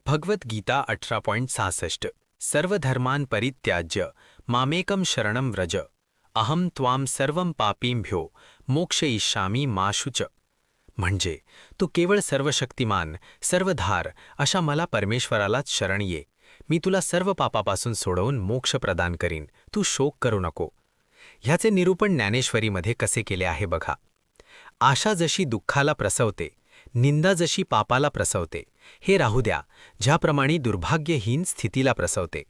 भगवद्गीता 18.66 सर्वधर्मान् परित्याज्य मामेकं शरणं व्रज अहम त्वां सर्वं पापींभ्यो मोक्षयिष्यामि मा शुच. म्हणजे तू केवळ सर्वशक्तिमान सर्वधार अशा मला परमेश्वरालाच शरण ये. मी तुला सर्व पापापासून सोडवून मोक्ष प्रदान करीन. तू शोक करू नको. ह्याचे निरूपण ज्ञानेश्वरीमध्ये कसे केले आहे बघा. आशा जशी दुःखाला प्रसवते, निंदा जशी पापाला प्रसवते, हे राहू द्या. ज्याप्रमाणे दुर्भाग्यहीन स्थितीला प्रसवते,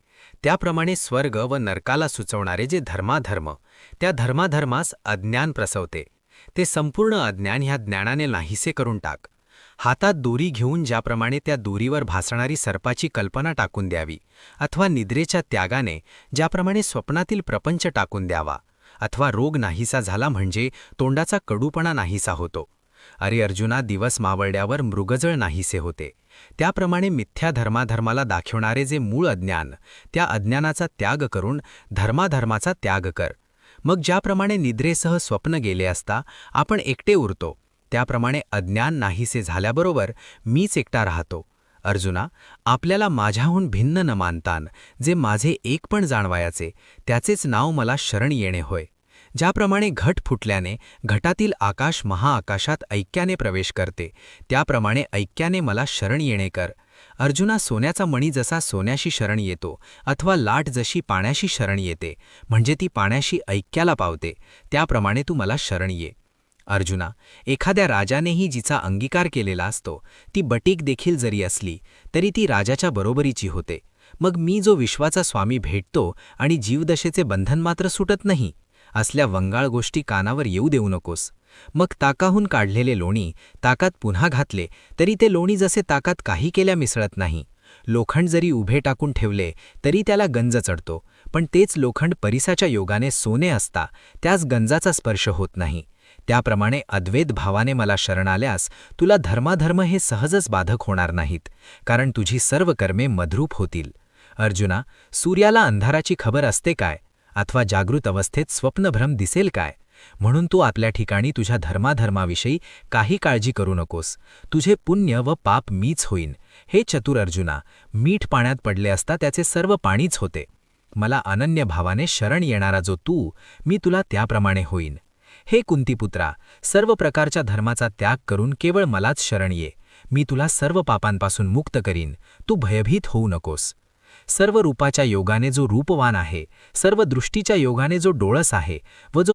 त्याप्रमाणे स्वर्ग व नरकाला सुचवणारे जे धर्माधर्म, त्या धर्माधर्मास अज्ञान प्रसवते. ते संपूर्ण अज्ञान ह्या ज्ञानाने नाहीसे करून टाक. हातात दोरी घेऊन ज्याप्रमाणे त्या दोरीवर भासणारी सर्पाची कल्पना टाकून द्यावी, अथवा निद्रेच्या त्यागाने ज्याप्रमाणे स्वप्नातील प्रपंच टाकून द्यावा, अथवा रोग नाहीसा झाला म्हणजे तोंडाचा कडूपणा नाहीसा होतो. अरे अर्जुना, दिवस मावळल्यावर मृगजळ नाहीसे होते. त्याप्रमाणे मिथ्या धर्माधर्माला दाखवणारे जे मूळ अज्ञान, त्या अज्ञानाचा त्याग करून धर्माधर्माचा त्याग कर. मग ज्याप्रमाणे निद्रेसह स्वप्न गेले असता आपण एकटे उरतो, त्याप्रमाणे अज्ञान नाहीसे झाल्याबरोबर मीच एकटा राहतो. अर्जुना, आपल्याला माझ्याहून भिन्न न मानतान जे माझे एकपण जाणवायाचे, त्याचेच नाव मला शरण येणे होय. ज्याप्रमाणे घट फुटल्याने घटातील आकाश महाआकाशात ऐक्याने प्रवेश करते, त्याप्रमाणे ऐक्याने मला शरण येणे कर. अर्जुना, सोन्याचा मणी जसा सोन्याशी शरण येतो, अथवा लाट जशी पाण्याशी शरण येते, म्हणजे ती पाण्याशी ऐक्याला पावते, त्याप्रमाणे तू मला शरण ये. अर्जुना, एखाद्या राजानेही जिचा अंगीकार केलेला असतो, ती बटीक देखील जरी असली तरी ती राजाच्या बरोबरीची होते. मग मी जो विश्वाचा स्वामी भेटतो आणि जीवदशेचे बंधन मात्र सुटत नाही, असल्या वंगाळ गोष्टी कानावर येऊ देऊ नकोस. मग ताकाहून काढलेले लोणी ताकात पुन्हा घातले तरी ते लोणी जसे ताकात काही केल्या मिसळत नाही. लोखंड जरी उभे टाकून ठेवले तरी त्याला गंज चढतो, पण तेच लोखंड परिसाच्या योगाने सोने असता त्यास गंजाचा स्पर्श होत नाही. त्याप्रमाणे अद्वैत भावाने मला शरण आल्यास तुला धर्माधर्म हे सहजच बाधक होणार नाहीत, कारण तुझी सर्व कर्मे मद्रूप होतील. अर्जुना, सूर्याला अंधाराची खबर असते काय, अथवा जागृत अवस्थेत स्वप्नभ्रम दिसेल काय? म्हणून तू आपल्या ठिकाणी तुझ्या धर्माधर्माविषयी काही काळजी करू नकोस. तुझे पुण्य व पाप मीच होईन. हे चतुर अर्जुना, मीठ पाण्यात पडले असता त्याचे सर्व पाणीच होते. मला अनन्य भावाने शरण येणारा जो तू, मी तुला त्याप्रमाणे होईन. हे कुंतीपुत्रा, सर्व प्रकारच्या धर्माचा त्याग करून केवळ मलाच शरण ये. मी तुला सर्व पापांपासून मुक्त करीन. तू भयभीत होऊ नकोस. सर्व रूपाच्या योगाने जो रूपवान आहे, सर्व दृष्टीच्या योगाने जो डोळस आहे व जो